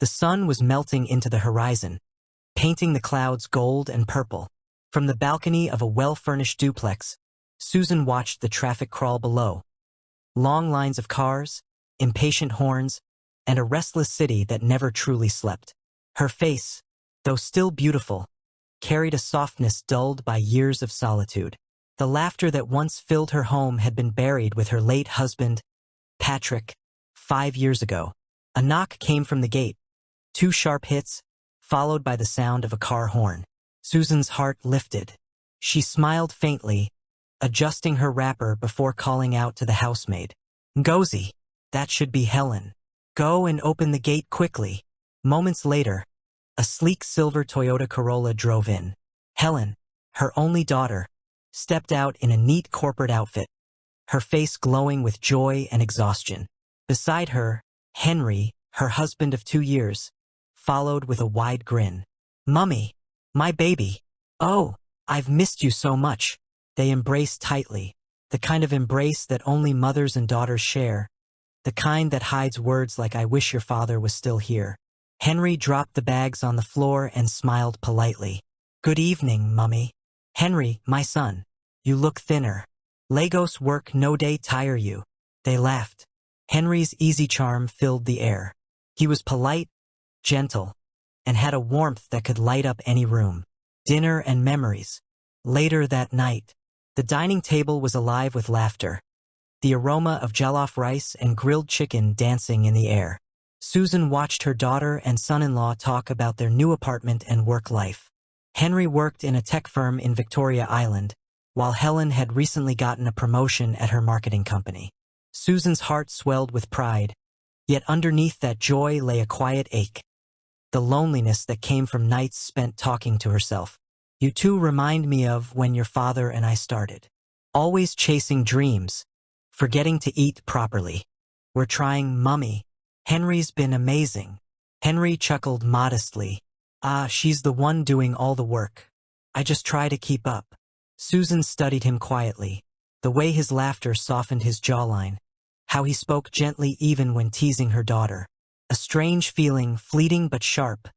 The sun was melting into the horizon, painting the clouds gold and purple. From the balcony of a well-furnished duplex, Susan watched the traffic crawl below. Long lines of cars, impatient horns, and a restless city that never truly slept. Her face, though still beautiful, carried a softness dulled by years of solitude. The laughter that once filled her home had been buried with her late husband, Patrick, 5 years ago. A knock came from the gate. 2 sharp hits, followed by the sound of a car horn. Susan's heart lifted. She smiled faintly, adjusting her wrapper before calling out to the housemaid. "Ngozi, that should be Helen. Go and open the gate quickly." Moments later, a sleek silver Toyota Corolla drove in. Helen, her only daughter, stepped out in a neat corporate outfit, her face glowing with joy and exhaustion. Beside her, Henry, her husband of 2 years, followed with a wide grin. "Mummy, my baby. Oh, I've missed you so much." They embraced tightly, the kind of embrace that only mothers and daughters share, the kind that hides words like "I wish your father was still here." Henry dropped the bags on the floor and smiled politely. "Good evening, Mummy." "Henry, my son, you look thinner. Lagos work no day tire you." They laughed. Henry's easy charm filled the air. He was polite, gentle, and had a warmth that could light up any room. Dinner and memories. Later that night, the dining table was alive with laughter, the aroma of jollof rice and grilled chicken dancing in the air. Susan watched her daughter and son-in-law talk about their new apartment and work life. Henry worked in a tech firm in Victoria Island, while Helen had recently gotten a promotion at her marketing company. Susan's heart swelled with pride, yet underneath that joy lay a quiet ache. The loneliness that came from nights spent talking to herself. "You two remind me of when your father and I started. Always chasing dreams, forgetting to eat properly. We're trying, Mummy. Henry's been amazing." Henry chuckled modestly. She's the one doing all the work. I just try to keep up." Susan studied him quietly, the way his laughter softened his jawline, how he spoke gently even when teasing her daughter. A strange feeling, fleeting but sharp,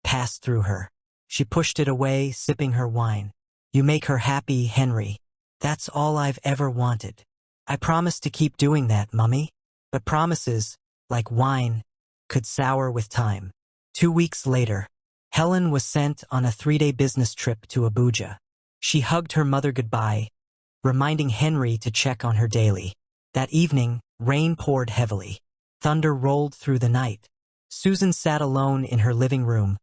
passed through her. She pushed it away, sipping her wine. "You make her happy, Henry. That's all I've ever wanted. I promise to keep doing that, Mummy." But promises, like wine, could sour with time. 2 weeks later, Helen was sent on a 3-day business trip to Abuja. She hugged her mother goodbye, reminding Henry to check on her daily. That evening, rain poured heavily. Thunder rolled through the night. Susan sat alone in her living room,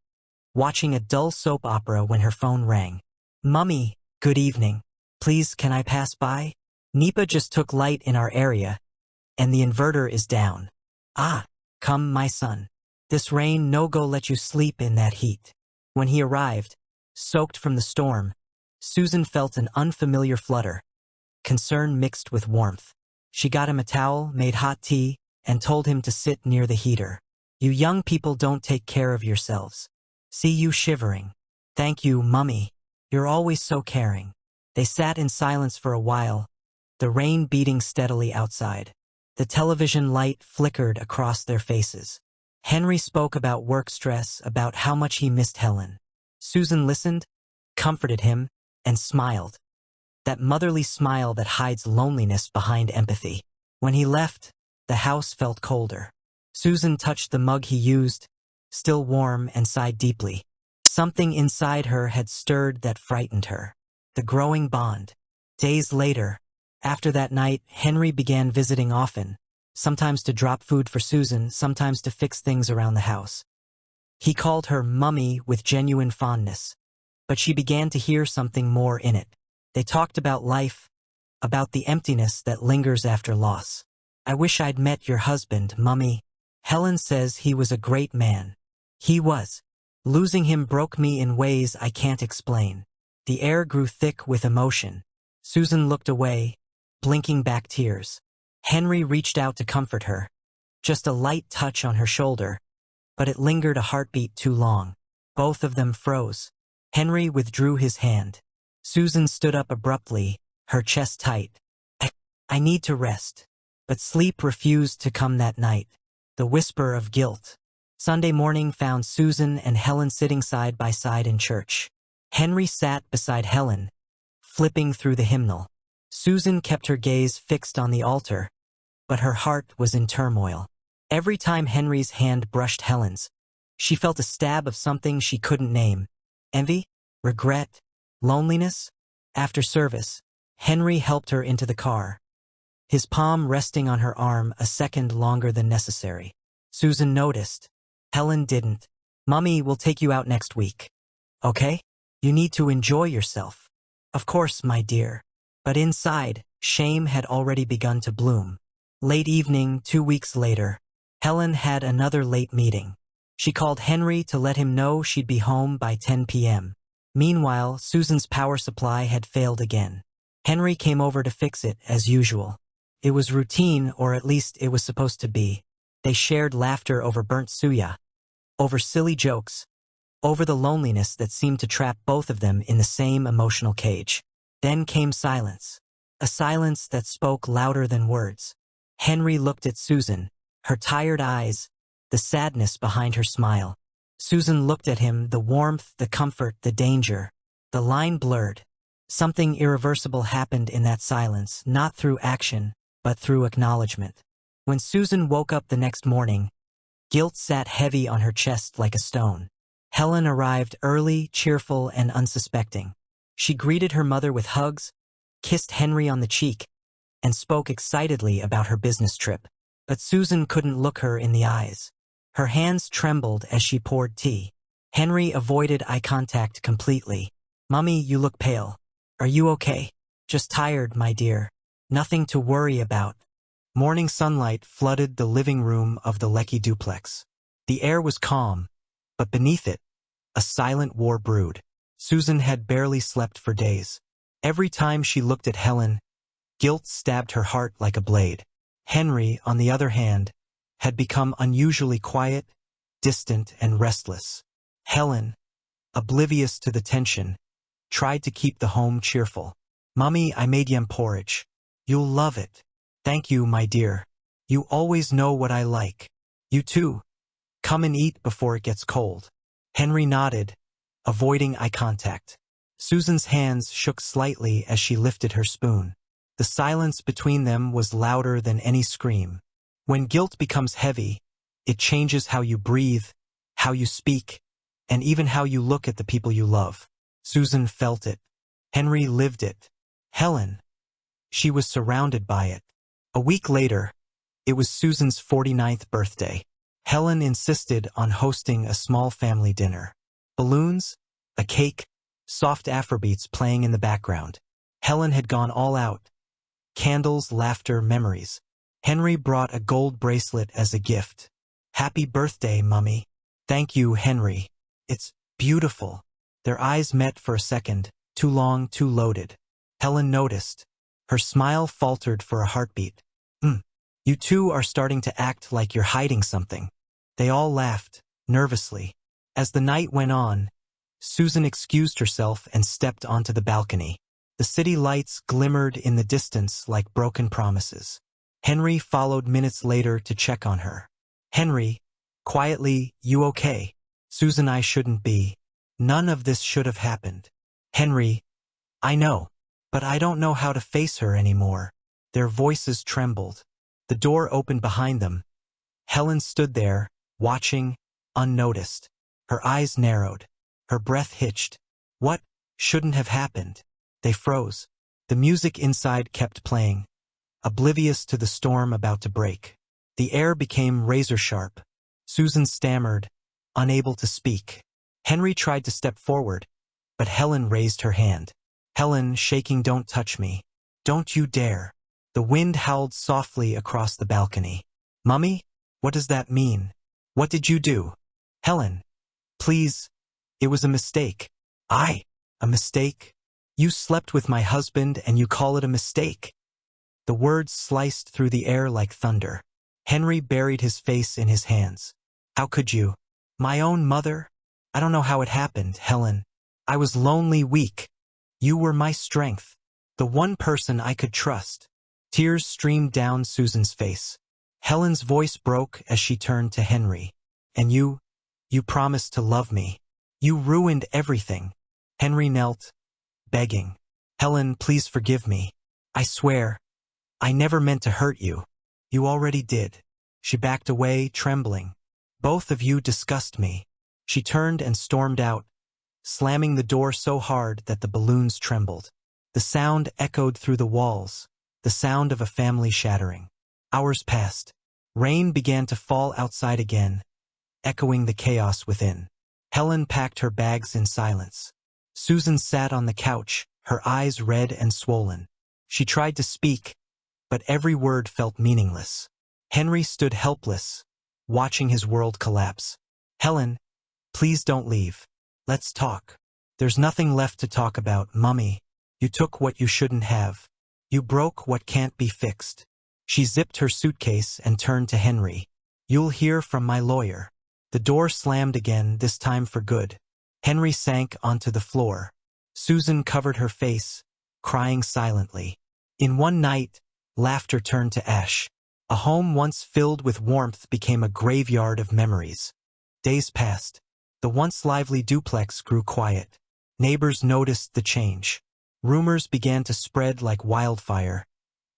watching a dull soap opera when her phone rang. "Mummy, good evening. Please, can I pass by? NEPA just took light in our area, and the inverter is down." "Come, my son. This rain no go let you sleep in that heat." When he arrived, soaked from the storm, Susan felt an unfamiliar flutter, concern mixed with warmth. She got him a towel, made hot tea, and told him to sit near the heater. "You young people don't take care of yourselves. See you shivering." "Thank you, Mummy. You're always so caring." They sat in silence for a while, the rain beating steadily outside. The television light flickered across their faces. Henry spoke about work stress, about how much he missed Helen. Susan listened, comforted him, and smiled. That motherly smile that hides loneliness behind empathy. When he left, the house felt colder. Susan touched the mug he used, still warm, and sighed deeply. Something inside her had stirred that frightened her. The growing bond. Days later, after that night, Henry began visiting often, sometimes to drop food for Susan, sometimes to fix things around the house. He called her Mummy with genuine fondness, but she began to hear something more in it. They talked about life, about the emptiness that lingers after loss. "I wish I'd met your husband, Mummy. Helen says he was a great man." He was. Losing him broke me in ways I can't explain. The air grew thick with emotion. Susan looked away, blinking back tears. Henry reached out to comfort her. Just a light touch on her shoulder, but it lingered a heartbeat too long. Both of them froze. Henry withdrew his hand. Susan stood up abruptly, her chest tight. I need to rest." But sleep refused to come that night. The whisper of guilt. Sunday morning found Susan and Helen sitting side by side in church. Henry sat beside Helen, flipping through the hymnal. Susan kept her gaze fixed on the altar, but her heart was in turmoil. Every time Henry's hand brushed Helen's, she felt a stab of something she couldn't name. Envy? Regret? Loneliness? After service, Henry helped her into the car, his palm resting on her arm a second longer than necessary. Susan noticed. Helen didn't. "Mommy will take you out next week. Okay? You need to enjoy yourself." "Of course, my dear." But inside, shame had already begun to bloom. Late evening, 2 weeks later, Helen had another late meeting. She called Henry to let him know she'd be home by 10 p.m. Meanwhile, Susan's power supply had failed again. Henry came over to fix it, as usual. It was routine, or at least it was supposed to be. They shared laughter over burnt suya, over silly jokes, over the loneliness that seemed to trap both of them in the same emotional cage. Then came silence, a silence that spoke louder than words. Henry looked at Susan, her tired eyes, the sadness behind her smile. Susan looked at him, the warmth, the comfort, the danger. The line blurred. Something irreversible happened in that silence, not through action, but through acknowledgement. When Susan woke up the next morning, guilt sat heavy on her chest like a stone. Helen arrived early, cheerful, and unsuspecting. She greeted her mother with hugs, kissed Henry on the cheek, and spoke excitedly about her business trip. But Susan couldn't look her in the eyes. Her hands trembled as she poured tea. Henry avoided eye contact completely. "Mummy, you look pale. Are you okay?" "Just tired, my dear. Nothing to worry about." Morning sunlight flooded the living room of the Lecky duplex. The air was calm, but beneath it, a silent war brewed. Susan had barely slept for days. Every time she looked at Helen, guilt stabbed her heart like a blade. Henry, on the other hand, had become unusually quiet, distant, and restless. Helen, oblivious to the tension, tried to keep the home cheerful. "Mummy, I made yam porridge. You'll love it." "Thank you, my dear. You always know what I like." "You too. Come and eat before it gets cold." Henry nodded, avoiding eye contact. Susan's hands shook slightly as she lifted her spoon. The silence between them was louder than any scream. When guilt becomes heavy, it changes how you breathe, how you speak, and even how you look at the people you love. Susan felt it. Henry lived it. Helen. She was surrounded by it. A week later, it was Susan's 49th birthday. Helen insisted on hosting a small family dinner. Balloons, a cake, soft Afrobeats playing in the background. Helen had gone all out. Candles, laughter, memories. Henry brought a gold bracelet as a gift. "Happy birthday, Mummy." "Thank you, Henry. It's beautiful." Their eyes met for a second, too long, too loaded. Helen noticed. Her smile faltered for a heartbeat. You two are starting to act like you're hiding something." They all laughed, nervously. As the night went on, Susan excused herself and stepped onto the balcony. The city lights glimmered in the distance like broken promises. Henry followed minutes later to check on her. "Henry, quietly, you okay?" "Susan, I shouldn't be. None of this should have happened." "Henry, I know. But I don't know how to face her anymore." Their voices trembled. The door opened behind them. Helen stood there, watching, unnoticed. Her eyes narrowed. Her breath hitched. What shouldn't have happened? They froze. The music inside kept playing, oblivious to the storm about to break. The air became razor-sharp. Susan stammered, unable to speak. Henry tried to step forward, but Helen raised her hand. "Helen, shaking, don't touch me. Don't you dare." The wind howled softly across the balcony. "Mummy, what does that mean? What did you do?" "Helen, please, it was a mistake." A mistake? You slept with my husband and you call it a mistake?" The words sliced through the air like thunder. Henry buried his face in his hands. "How could you? My own mother? I don't know how it happened, Helen. I was lonely, weak. You were my strength, the one person I could trust." Tears streamed down Susan's face. Helen's voice broke as she turned to Henry. And you promised to love me. You ruined everything. Henry knelt, begging. Helen, please forgive me. I swear, I never meant to hurt you. You already did. She backed away, trembling. Both of you disgust me. She turned and stormed out, slamming the door so hard that the balloons trembled. The sound echoed through the walls, the sound of a family shattering. Hours passed. Rain began to fall outside again, echoing the chaos within. Helen packed her bags in silence. Susan sat on the couch, her eyes red and swollen. She tried to speak, but every word felt meaningless. Henry stood helpless, watching his world collapse. Helen, please don't leave. Let's talk. There's nothing left to talk about, Mummy. You took what you shouldn't have. You broke what can't be fixed. She zipped her suitcase and turned to Henry. You'll hear from my lawyer. The door slammed again, this time for good. Henry sank onto the floor. Susan covered her face, crying silently. In one night, laughter turned to ash. A home once filled with warmth became a graveyard of memories. Days passed. The once lively duplex grew quiet. Neighbors noticed the change. Rumors began to spread like wildfire.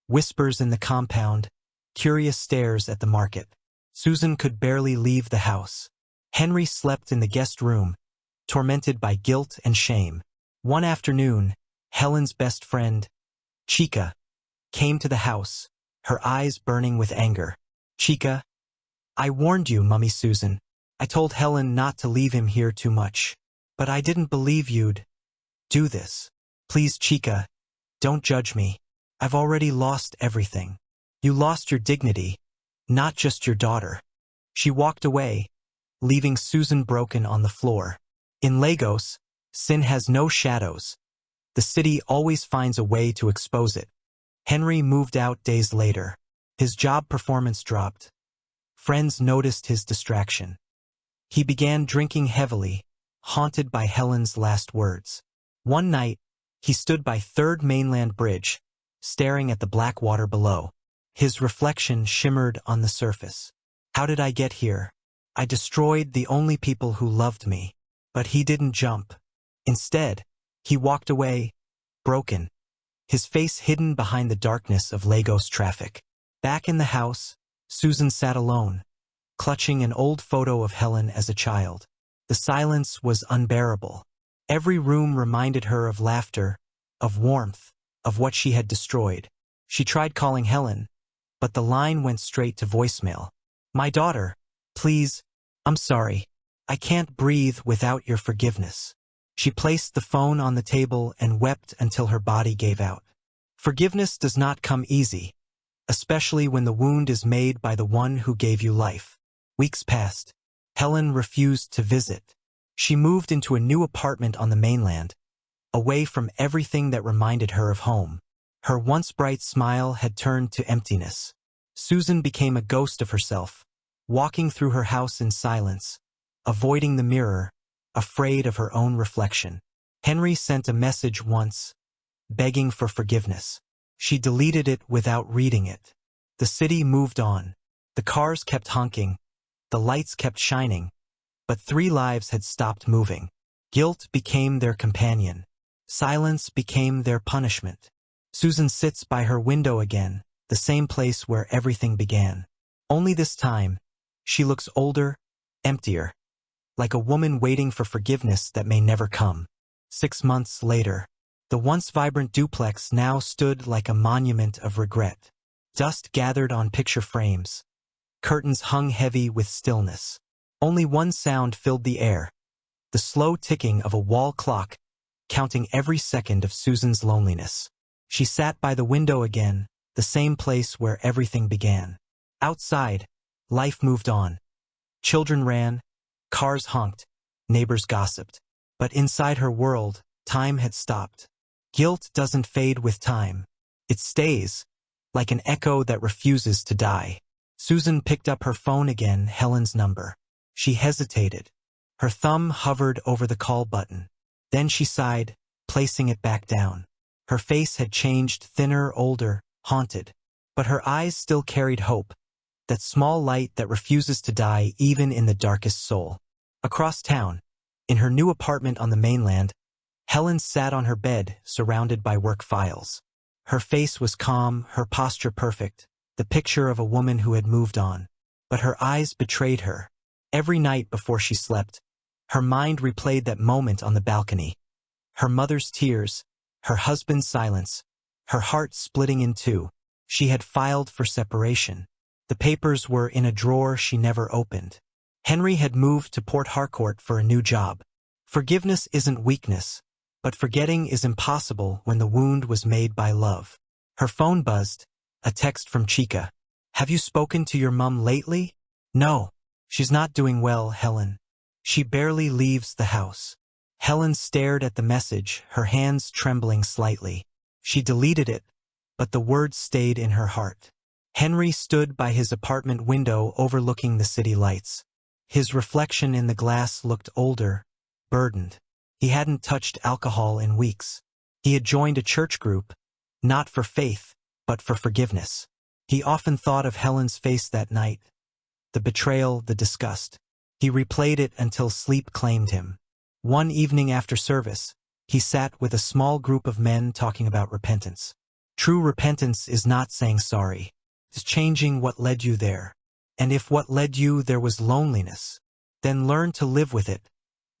Whispers in the compound, curious stares at the market. Susan could barely leave the house. Henry slept in the guest room, tormented by guilt and shame. One afternoon, Helen's best friend, Chica, came to the house, her eyes burning with anger. Chica, I warned you, Mummy Susan. I told Helen not to leave him here too much. But I didn't believe you'd do this. Please, Chica, don't judge me. I've already lost everything. You lost your dignity, not just your daughter. She walked away, leaving Susan broken on the floor. In Lagos, sin has no shadows. The city always finds a way to expose it. Henry moved out days later. His job performance dropped. Friends noticed his distraction. He began drinking heavily, haunted by Helen's last words. One night, he stood by Third Mainland Bridge, staring at the black water below. His reflection shimmered on the surface. How did I get here? I destroyed the only people who loved me. But he didn't jump. Instead, he walked away, broken, his face hidden behind the darkness of Lagos traffic. Back in the house, Susan sat alone, clutching an old photo of Helen as a child. The silence was unbearable. Every room reminded her of laughter, of warmth, of what she had destroyed. She tried calling Helen, but the line went straight to voicemail. My daughter, please, I'm sorry. I can't breathe without your forgiveness. She placed the phone on the table and wept until her body gave out. Forgiveness does not come easy, especially when the wound is made by the one who gave you life. Weeks passed. Helen refused to visit. She moved into a new apartment on the mainland, away from everything that reminded her of home. Her once bright smile had turned to emptiness. Susan became a ghost of herself, walking through her house in silence, avoiding the mirror, afraid of her own reflection. Henry sent a message once, begging for forgiveness. She deleted it without reading it. The city moved on. The cars kept honking. The lights kept shining. But 3 lives had stopped moving. Guilt became their companion. Silence became their punishment. Susan sits by her window again, the same place where everything began. Only this time, she looks older, emptier, like a woman waiting for forgiveness that may never come. 6 months later, the once vibrant duplex now stood like a monument of regret. Dust gathered on picture frames. Curtains hung heavy with stillness. Only one sound filled the air, the slow ticking of a wall clock, counting every second of Susan's loneliness. She sat by the window again, the same place where everything began. Outside, life moved on. Children ran, cars honked, neighbors gossiped. But inside her world, time had stopped. Guilt doesn't fade with time. It stays, like an echo that refuses to die. Susan picked up her phone again, Helen's number. She hesitated. Her thumb hovered over the call button. Then she sighed, placing it back down. Her face had changed, thinner, older, haunted. But her eyes still carried hope. that small light that refuses to die even in the darkest soul. Across town, in her new apartment on the mainland, Helen sat on her bed, surrounded by work files. Her face was calm, her posture perfect, the picture of a woman who had moved on. But her eyes betrayed her. Every night before she slept, her mind replayed that moment on the balcony. Her mother's tears, her husband's silence, her heart splitting in two. She had filed for separation. The papers were in a drawer she never opened. Henry had moved to Port Harcourt for a new job. Forgiveness isn't weakness, but forgetting is impossible when the wound was made by love. Her phone buzzed, a text from Chica. "Have you spoken to your mum lately?" "No. She's not doing well, Helen. She barely leaves the house." Helen stared at the message, her hands trembling slightly. She deleted it, but the words stayed in her heart. Henry stood by his apartment window overlooking the city lights. His reflection in the glass looked older, burdened. He hadn't touched alcohol in weeks. He had joined a church group, not for faith, but for forgiveness. He often thought of Helen's face that night, the betrayal, the disgust. He replayed it until sleep claimed him. One evening after service, he sat with a small group of men talking about repentance. True repentance is not saying sorry. It's changing what led you there. And if what led you there was loneliness, then learn to live with it,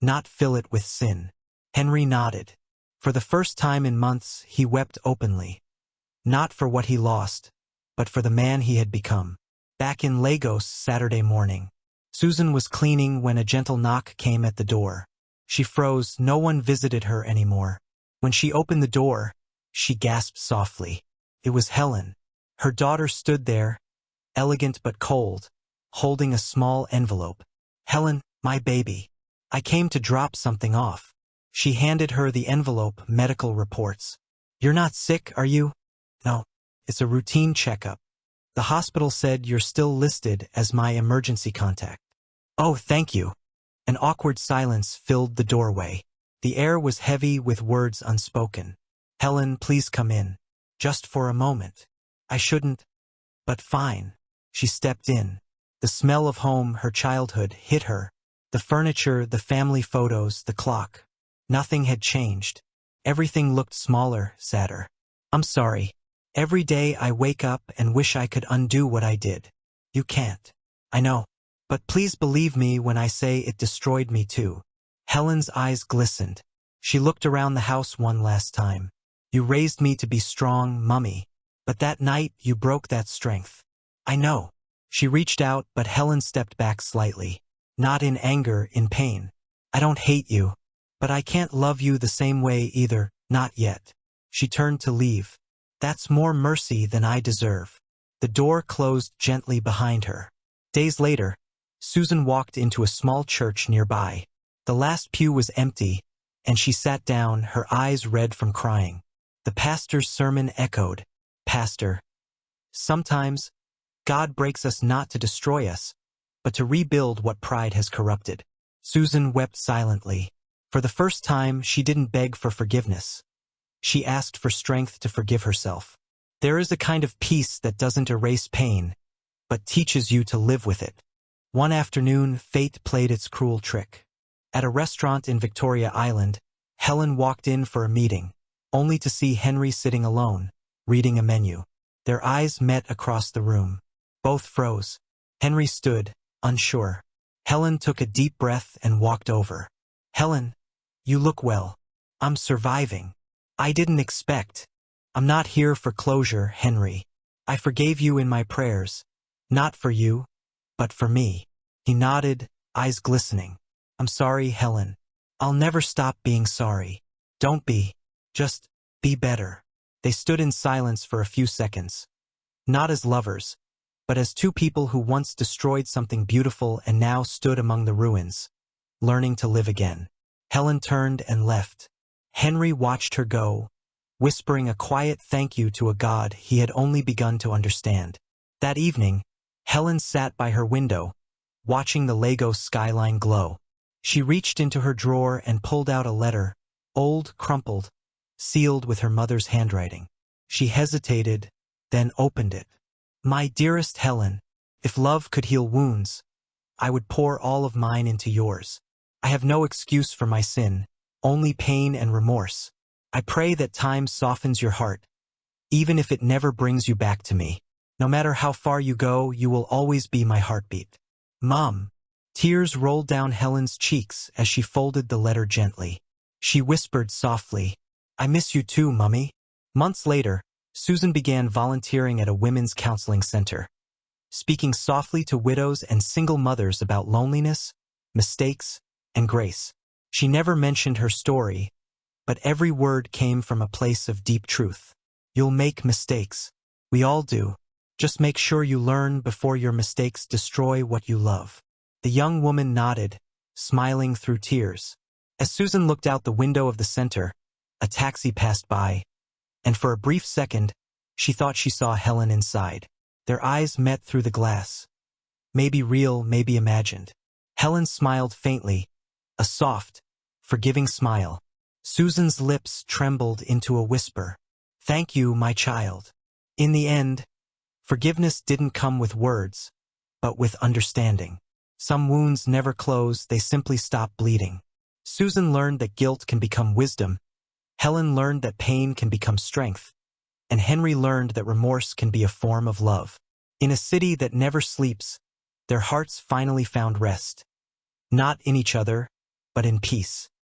not fill it with sin. Henry nodded. For the first time in months, he wept openly. Not for what he lost, but for the man he had become. Back in Lagos Saturday morning, Susan was cleaning when a gentle knock came at the door. She froze, no one visited her anymore. When she opened the door, she gasped softly. It was Helen. Her daughter stood there, elegant but cold, holding a small envelope. "Helen, my baby. I came to drop something off." She handed her the envelope, medical reports. "You're not sick, are you?" "No, it's a routine checkup. The hospital said you're still listed as my emergency contact." "Oh, thank you." An awkward silence filled the doorway. The air was heavy with words unspoken. "Helen, please come in. Just for a moment." "I shouldn't, but fine." She stepped in. The smell of home, her childhood, hit her. The furniture, the family photos, the clock. Nothing had changed. Everything looked smaller, sadder. "I'm sorry. Every day I wake up and wish I could undo what I did. You can't. I know. But please believe me when I say it destroyed me too." Helen's eyes glistened. She looked around the house one last time. "You raised me to be strong, Mummy. But that night you broke that strength." "I know." She reached out, but Helen stepped back slightly. Not in anger, in pain. "I don't hate you. But I can't love you the same way either, not yet." She turned to leave. "That's more mercy than I deserve." The door closed gently behind her. Days later, Susan walked into a small church nearby. The last pew was empty, and she sat down, her eyes red from crying. The pastor's sermon echoed. "Pastor, sometimes God breaks us not to destroy us, but to rebuild what pride has corrupted." Susan wept silently. For the first time, she didn't beg for forgiveness. She asked for strength to forgive herself. There is a kind of peace that doesn't erase pain, but teaches you to live with it. One afternoon, fate played its cruel trick. At a restaurant in Victoria Island, Helen walked in for a meeting, only to see Henry sitting alone, reading a menu. Their eyes met across the room. Both froze. Henry stood, unsure. Helen took a deep breath and walked over. "Helen, you look well." "I'm surviving." "I didn't expect." "I'm not here for closure, Henry. I forgave you in my prayers. Not for you, but for me." He nodded, eyes glistening. "I'm sorry, Helen. I'll never stop being sorry." "Don't be. Just be better." They stood in silence for a few seconds. Not as lovers, but as two people who once destroyed something beautiful and now stood among the ruins, learning to live again. Helen turned and left. Henry watched her go, whispering a quiet thank you to a God he had only begun to understand. That evening, Helen sat by her window, watching the Lagos skyline glow. She reached into her drawer and pulled out a letter, old, crumpled, sealed with her mother's handwriting. She hesitated, then opened it. "My dearest Helen, If love could heal wounds, I would pour all of mine into yours. I have no excuse for my sin, only pain and remorse. I pray that time softens your heart, even if it never brings you back to me. No matter how far you go, you will always be my heartbeat. Mom. Tears rolled down Helen's cheeks as she folded the letter gently. She whispered softly, I miss you too, Mummy. Months later, Susan began volunteering at a women's counseling center, speaking softly to widows and single mothers about loneliness, mistakes, and grace. She never mentioned her story, but every word came from a place of deep truth. You'll make mistakes. We all do. Just make sure you learn before your mistakes destroy what you love. The young woman nodded, smiling through tears. As Susan looked out the window of the center, a taxi passed by, and for a brief second, she thought she saw Helen inside. Their eyes met through the glass. Maybe real, maybe imagined. Helen smiled faintly, a soft, forgiving smile. Susan's lips trembled into a whisper. Thank you, my child. In the end, forgiveness didn't come with words, but with understanding. Some wounds never close, they simply stop bleeding. Susan learned that guilt can become wisdom. Helen learned that pain can become strength. And Henry learned that remorse can be a form of love. In a city that never sleeps, their hearts finally found rest. Not in each other, but in peace.